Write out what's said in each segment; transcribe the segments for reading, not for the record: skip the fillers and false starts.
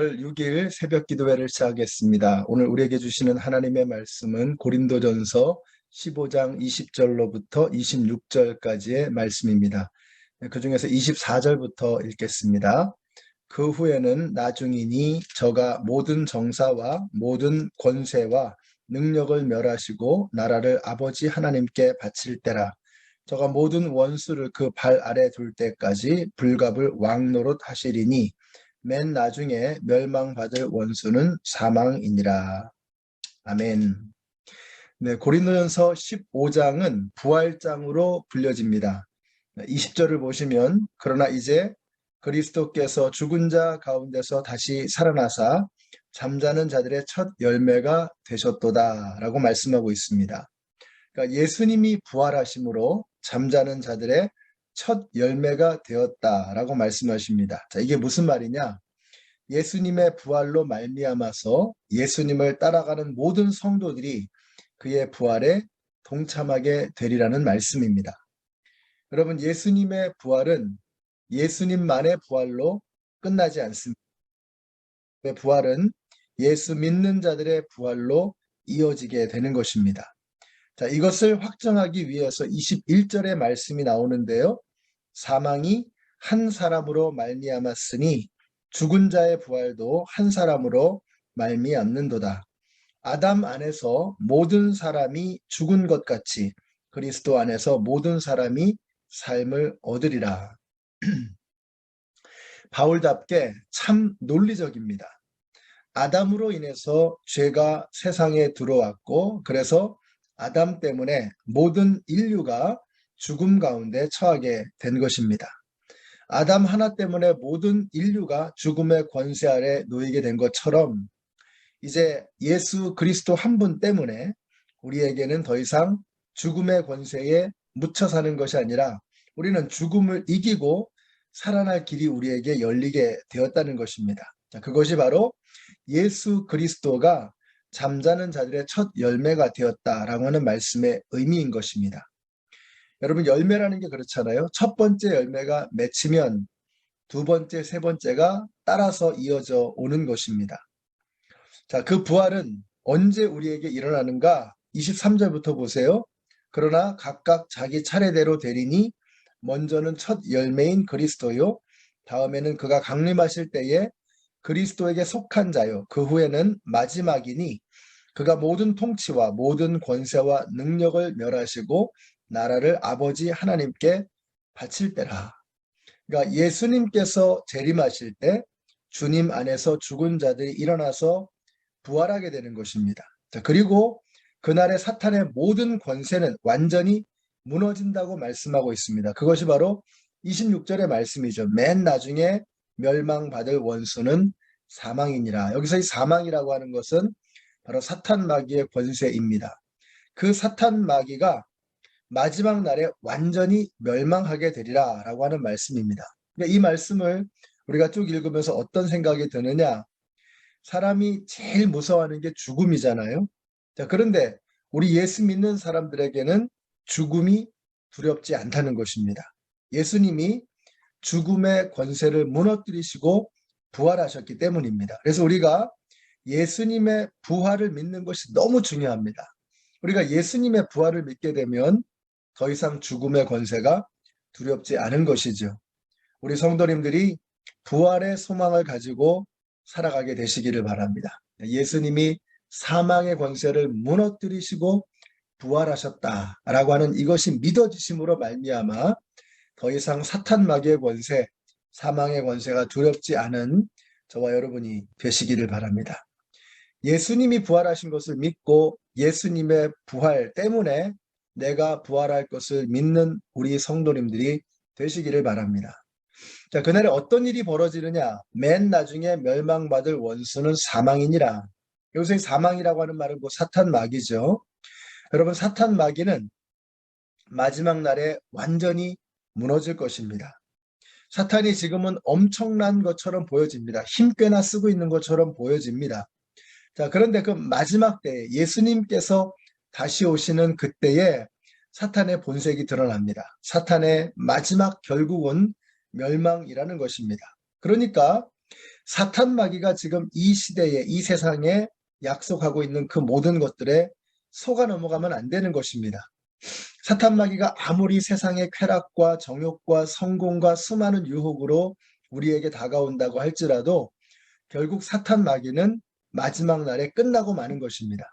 6월 6일 새벽 기도회를 시작하겠습니다. 오늘 우리에게 주시는 하나님의 말씀은 고린도전서 15장 20절로부터 26절까지의 말씀입니다. 그 중에서 24절부터 읽겠습니다. 그 후에는 나중이니 저가 모든 정사와 모든 권세와 능력을 멸하시고 나라를 아버지 하나님께 바칠 때라. 저가 모든 원수를 그 발 아래 둘 때까지 불갑을 왕노릇 하시리니 맨 나중에 멸망받을 원수는 사망이니라. 아멘. 네, 고린도전서 15장은 부활장으로 불려집니다. 20절을 보시면 그러나 이제 그리스도께서 죽은 자 가운데서 다시 살아나사 잠자는 자들의 첫 열매가 되셨도다 라고 말씀하고 있습니다. 그러니까 예수님이 부활하심으로 잠자는 자들의 첫 열매가 되었다라고 말씀하십니다. 자, 이게 무슨 말이냐? 예수님의 부활로 말미암아서 예수님을 따라가는 모든 성도들이 그의 부활에 동참하게 되리라는 말씀입니다. 여러분, 예수님의 부활은 예수님만의 부활로 끝나지 않습니다. 그 부활은 예수 믿는 자들의 부활로 이어지게 되는 것입니다. 자, 이것을 확정하기 위해서 21절의 말씀이 나오는데요. 사망이 한 사람으로 말미암았으니 죽은 자의 부활도 한 사람으로 말미암는도다. 아담 안에서 모든 사람이 죽은 것 같이 그리스도 안에서 모든 사람이 삶을 얻으리라. 바울답게 참 논리적입니다. 아담으로 인해서 죄가 세상에 들어왔고 그래서 아담 때문에 모든 인류가 죽음 가운데 처하게 된 것입니다. 아담 하나 때문에 모든 인류가 죽음의 권세 아래 놓이게 된 것처럼 이제 예수 그리스도 한 분 때문에 우리에게는 더 이상 죽음의 권세에 묻혀 사는 것이 아니라 우리는 죽음을 이기고 살아날 길이 우리에게 열리게 되었다는 것입니다. 자, 그것이 바로 예수 그리스도가 잠자는 자들의 첫 열매가 되었다라고 하는 말씀의 의미인 것입니다. 여러분, 열매라는 게 그렇잖아요. 첫 번째 열매가 맺히면 두 번째, 세 번째가 따라서 이어져 오는 것입니다. 자, 그 부활은 언제 우리에게 일어나는가? 23절부터 보세요. 그러나 각각 자기 차례대로 되리니 먼저는 첫 열매인 그리스도요. 다음에는 그가 강림하실 때에 그리스도에게 속한 자요. 그 후에는 마지막이니 그가 모든 통치와 모든 권세와 능력을 멸하시고 나라를 아버지 하나님께 바칠 때라. 그러니까 예수님께서 재림하실 때 주님 안에서 죽은 자들이 일어나서 부활하게 되는 것입니다. 자, 그리고 그날의 사탄의 모든 권세는 완전히 무너진다고 말씀하고 있습니다. 그것이 바로 26절의 말씀이죠. 맨 나중에 멸망받을 원수는 사망이니라. 여기서 이 사망이라고 하는 것은 바로 사탄 마귀의 권세입니다. 그 사탄 마귀가 마지막 날에 완전히 멸망하게 되리라 라고 하는 말씀입니다. 이 말씀을 우리가 쭉 읽으면서 어떤 생각이 드느냐? 사람이 제일 무서워하는 게 죽음이잖아요. 자, 그런데 우리 예수 믿는 사람들에게는 죽음이 두렵지 않다는 것입니다. 예수님이 죽음의 권세를 무너뜨리시고 부활하셨기 때문입니다. 그래서 우리가 예수님의 부활을 믿는 것이 너무 중요합니다. 우리가 예수님의 부활을 믿게 되면 더 이상 죽음의 권세가 두렵지 않은 것이죠. 우리 성도님들이 부활의 소망을 가지고 살아가게 되시기를 바랍니다. 예수님이 사망의 권세를 무너뜨리시고 부활하셨다라고 하는 이것이 믿어지심으로 말미암아 더 이상 사탄 마귀의 권세, 사망의 권세가 두렵지 않은 저와 여러분이 되시기를 바랍니다. 예수님이 부활하신 것을 믿고 예수님의 부활 때문에 내가 부활할 것을 믿는 우리 성도님들이 되시기를 바랍니다. 자, 그날에 어떤 일이 벌어지느냐? 맨 나중에 멸망받을 원수는 사망이니라. 여기서 사망이라고 하는 말은 사탄 마귀죠. 여러분, 사탄 마귀는 마지막 날에 완전히 무너질 것입니다. 사탄이 지금은 엄청난 것처럼 보여집니다. 힘 꽤나 쓰고 있는 것처럼 보여집니다. 자, 그런데 그 마지막 때에 예수님께서 다시 오시는 그때에 사탄의 본색이 드러납니다. 사탄의 마지막 결국은 멸망이라는 것입니다. 그러니까 사탄 마귀가 지금 이 시대에, 이 세상에 약속하고 있는 그 모든 것들에 속아 넘어가면 안 되는 것입니다. 사탄 마귀가 아무리 세상의 쾌락과 정욕과 성공과 수많은 유혹으로 우리에게 다가온다고 할지라도 결국 사탄 마귀는 마지막 날에 끝나고 마는 것입니다.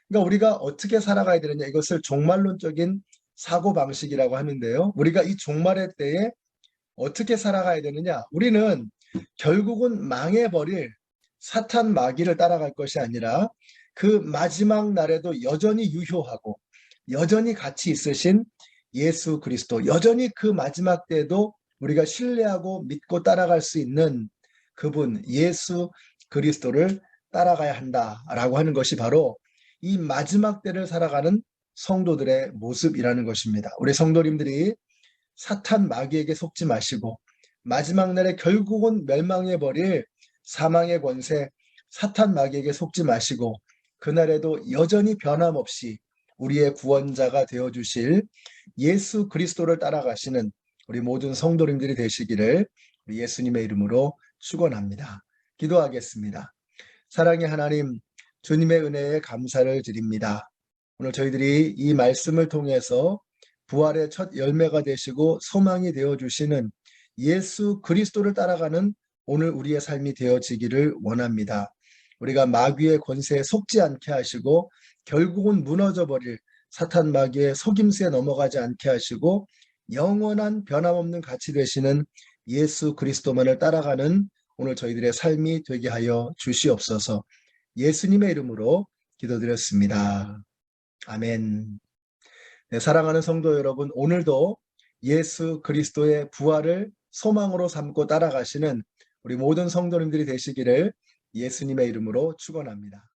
그러니까 우리가 어떻게 살아가야 되느냐, 이것을 종말론적인 사고방식이라고 하는데요. 우리가 이 종말의 때에 어떻게 살아가야 되느냐? 우리는 결국은 망해버릴 사탄 마귀를 따라갈 것이 아니라 그 마지막 날에도 여전히 유효하고 여전히 가치 있으신 예수 그리스도, 여전히 그 마지막 때에도 우리가 신뢰하고 믿고 따라갈 수 있는 그분 예수 그리스도를 따라가야 한다라고 하는 것이 바로 이 마지막 때를 살아가는 성도들의 모습이라는 것입니다. 우리 성도님들이 사탄 마귀에게 속지 마시고 마지막 날에 결국은 멸망해버릴 사망의 권세 사탄 마귀에게 속지 마시고 그날에도 여전히 변함없이 우리의 구원자가 되어주실 예수 그리스도를 따라가시는 우리 모든 성도님들이 되시기를 우리 예수님의 이름으로 축원합니다. 기도하겠습니다. 사랑의 하나님, 주님의 은혜에 감사를 드립니다. 오늘 저희들이 이 말씀을 통해서 부활의 첫 열매가 되시고 소망이 되어주시는 예수 그리스도를 따라가는 오늘 우리의 삶이 되어지기를 원합니다. 우리가 마귀의 권세에 속지 않게 하시고 결국은 무너져버릴 사탄 마귀의 속임수에 넘어가지 않게 하시고 영원한 변함없는 가치 되시는 예수 그리스도만을 따라가는 오늘 저희들의 삶이 되게 하여 주시옵소서. 예수님의 이름으로 기도드렸습니다. 아멘. 네, 사랑하는 성도 여러분, 오늘도 예수 그리스도의 부활을 소망으로 삼고 따라가시는 우리 모든 성도님들이 되시기를 예수님의 이름으로 축원합니다.